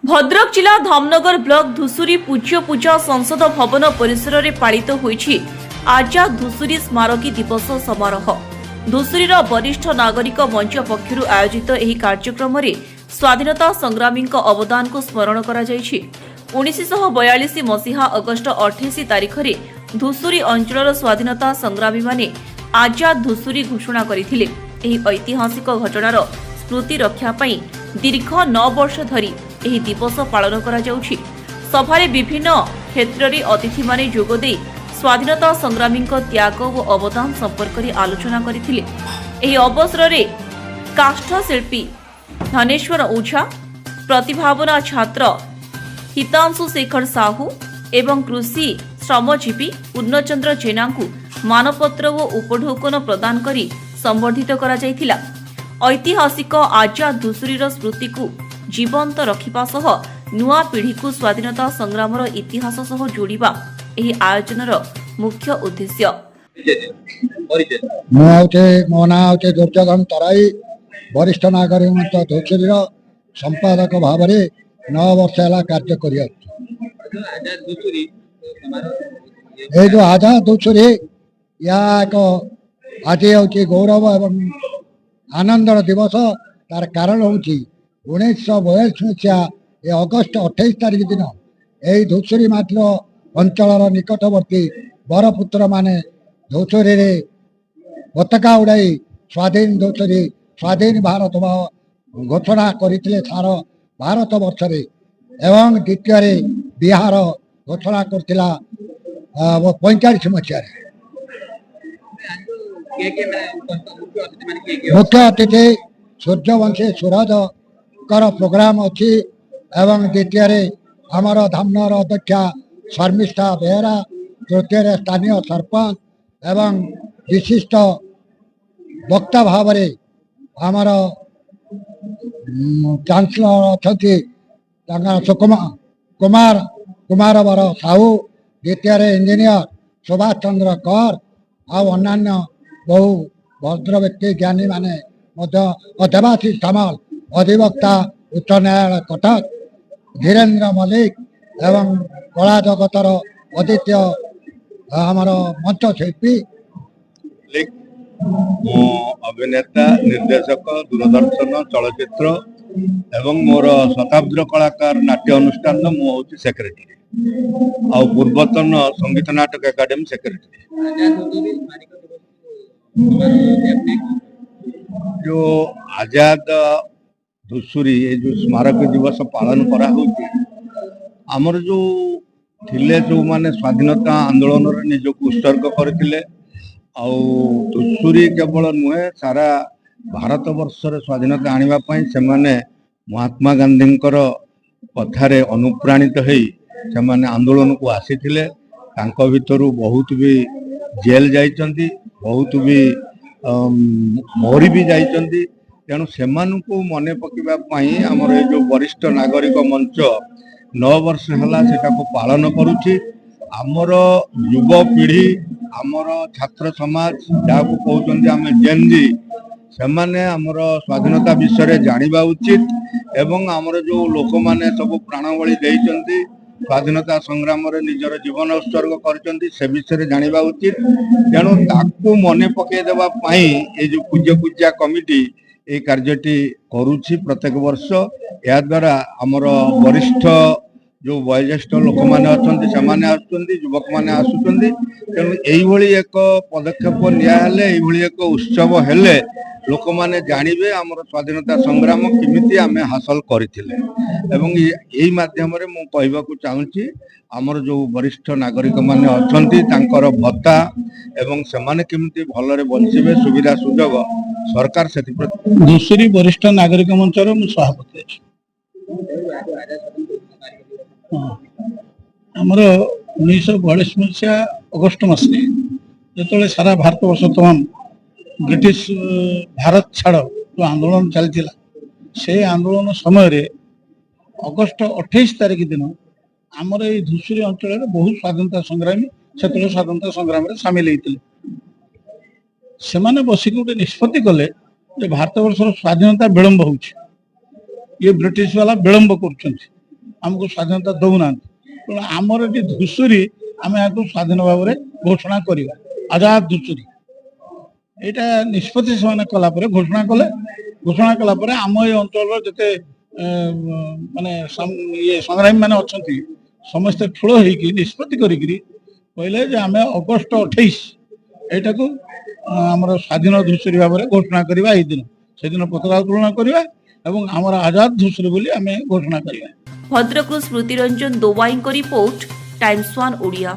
भद्रक जिला धामनगर ब्लॉक धुसुरी पूज्य पूजा संसद भवन परिसर में पालित होईछि आजाद धुसुरी स्मारकी दिवस समारोह। धुसुरीर वरिष्ठ नागरिक मंच पक्षरु आयोजित एही कार्यक्रम रे स्वाधीनता संग्रामी अवदान को स्मरण करा जायछि। 1942 मसीहा अगस्ट 28 तारिख रे धुसुरी अंचलर स्वाधीनता संग्रामी माने आजाद धुसुरी घोषणा करथिले। एही ऐतिहासिक घटनार स्मृति रक्षा पई दीर्घ 9 वर्ष धरी एही दिवस पालन करा जाउछि। सभारे विभिन्न क्षेत्र रे अतिथि माने जोग देई स्वाधीनता संग्रामी त्याग और अवदान संपर्क में आलोचना करथिले। एही अवसर रे काष्ठ शिल्पी धनेश्वर ओझा, प्रतिभावना छात्र हितांशु शेखर साहू एवं कृषि श्रमजीवी पूर्णचंद्र जेना को मानपत्र और उपढौकन प्रदान करी संबर्धित करा जायथिला। ऐतिहासिक आजाद धुसुरीर स्मृति को जीवंत रखिबा सह नुआ पीढ़ी को स्वाधीनता संग्रामर इतिहास सह जोड़िबा एही आयोजनर मुख्य उद्देश्य। मो ना दुर्योधन तराई वरिष्ठ नागरिक मंच धुसुरीर संपादक भाव में 9 वर्ष है कार्य कर जो आजाद धुसुरी या एक आज हूँ गौरव एवं आनंदर दिवस। तार कारण हूँ 1942 मसीहा अगस्ट 28 तारिख दिन यही धुसुरी मात्र अंचल निकटवर्ती बरपुत्र माने धुसुरी रे पताका उड़ाई स्वाधीन धुसुरी स्वाधीन भारत घोषणा करते सारा भारत वर्ष रे एवं द्वितीय बिहार घोषणा करथिला 45 मसीह। मुख्य अतिथि सूर्यवंशी सूरज कर प्रोग्राम अच्छी एवं द्वितीय आमर धामनगर अध्यक्षा शर्मिष्ठा बेहरा, तृतीय स्थानीय सरपंच एवं विशिष्ट वक्ता भाव आमर चांसलर अच्छा कुमार कुमार वर साहू, द्वितीय इंजीनियर सुभाष चंद्र कर अन्य बहु भद्र व्यक्ति ज्ञानी माने देवाशीष सामल अधिवक्ता उच्च न्यायालय कटक, धीरेन्द्र मल्लिक एवं कला जगतर आदित्य आमर मंच शिल्पी अभिनेता निर्देशक दूरदर्शन चलचित्र एवं मोर शताब्दी कलाकार नाट्य अनुष्ठान मु हूँ सेक्रेटरी आ पूर्वतन संगीत नाटक एकाडेमी सेक्रेटरी। जो आजाद धुसुरी जो स्मारक दिवस पालन करा आमर जो थिले जो माने स्वाधीनता आंदोलन रे निजको उत्सर्ग करथिले आ धुसुरी केवल नुहे सारा भारत वर्ष रे स्वाधीनता आनिबा पई से माने महात्मा गांधी कथारे अनुप्राणित होई से माने आंदोलन को आसीथिले। तांको भितरु बहुत भी जेल जाइचंती, बहुत भी मोरी भी जाइचंती। तेणु सेमानकु मने पकेबा पई हमर ए जो वरिष्ठ नागरिक मंच 9 वर्ष हला सेटा को पालन करूची। आमर युव पीढ़ी आमर छात्र समाज जाको कहउचंदी आमे जेनजी सेमाने आमर स्वाधीनता विषय जानिबा उचित एवं आमर जो लोक माने सब प्राणबली देइचंती स्वाधीनता संग्राम रे निजर जीवन उत्सर्ग करचंती से विषय जानिबा उचित। तेणु ताकू मने पके देबा पई ए जो पूज्य पूजा कमिटी ए कार्यटी करूची प्रत्येक वर्ष। या द्वारा आमर वरिष्ठ जो वयोज्येष्ठ लोक मैंने अच्छा से युवक मैंने आसुच्च। तेणु यही एक पदक्षेप नियाले एक उत्सव हेले लोक मैंने जानवे आमर स्वाधीनता संग्राम किमिति आमे हासिल करथिले एवं यही माध्यम रे मु कहबाकू चाहूँगी आमर जो वरिष्ठ नागरिक माने अछंती तांकर भत्ता एवं सेमाने किमिति भलरे बंचिबे सुविधा सुजोग सरकार सेति धुसुरी वरिष्ठ नागरिक मंचर मु सभापति अछि। आमर 1942 मसीहा अगस्ट मसीह जो सारा भारत वर्ष तमाम ब्रिटिश भारत छाड़ जो आंदोलन चलता से आंदोलन समय रे अगस्ट 28 तारिख दिन आमर ये धुसुरी अंचल बहुत स्वाधीनता संग्रामी से स्वाधीनता संग्राम में सामिल होते बसिक गोटे निष्पत्ति कले भारत वर्ष स्वाधीनता विलंब हो ब्रिटिश वाला विलंब कर ଆମକୁ ସ୍ୱାଧୀନତା ଦଉନାହାନ୍ତି। ତେଣୁ ଆମର ଏଠି ଧୂସୁରୀ ଆମେ ଏହାକୁ ସ୍ୱାଧୀନ ଭାବରେ ଘୋଷଣା କରିବା, ଆଜାଦ ଧୂସୁରୀ। ଏଇଟା ନିଷ୍ପତ୍ତି ସେମାନେ କଲା ପରେ ଘୋଷଣା କଲା ପରେ ଆମ ଏ ଅଞ୍ଚଳର ଯେତେ ମାନେ ସଂଗ୍ରାମୀ ମାନେ ଅଛନ୍ତି ସମସ୍ତେ ଠୁଳ ହେଇକି ନିଷ୍ପତ୍ତି କରିକିରି କହିଲେ ଯେ ଆମେ ଅଗଷ୍ଟ 28 ଏଇଟାକୁ ଆମର ସ୍ୱାଧୀନ ଧୂସୁରୀ ଭାବରେ ଘୋଷଣା କରିବା। ଏଇ ଦିନ ସେଦିନ ପତାକା ଉତ୍ତୋଳନ କରିବା ଏବଂ ଆମର ଆଜାଦ ଧୂସୁରୀ ବୋଲି ଆମେ ଘୋଷଣା କରିବା। ଭଦ୍ରକରୁ ସ୍ମୃତି ରଞ୍ଜନ ଦୋବାଇଙ୍କ ରିପୋର୍ଟ, ଟାଇମ୍ସ 1 ଓଡ଼ିଆ।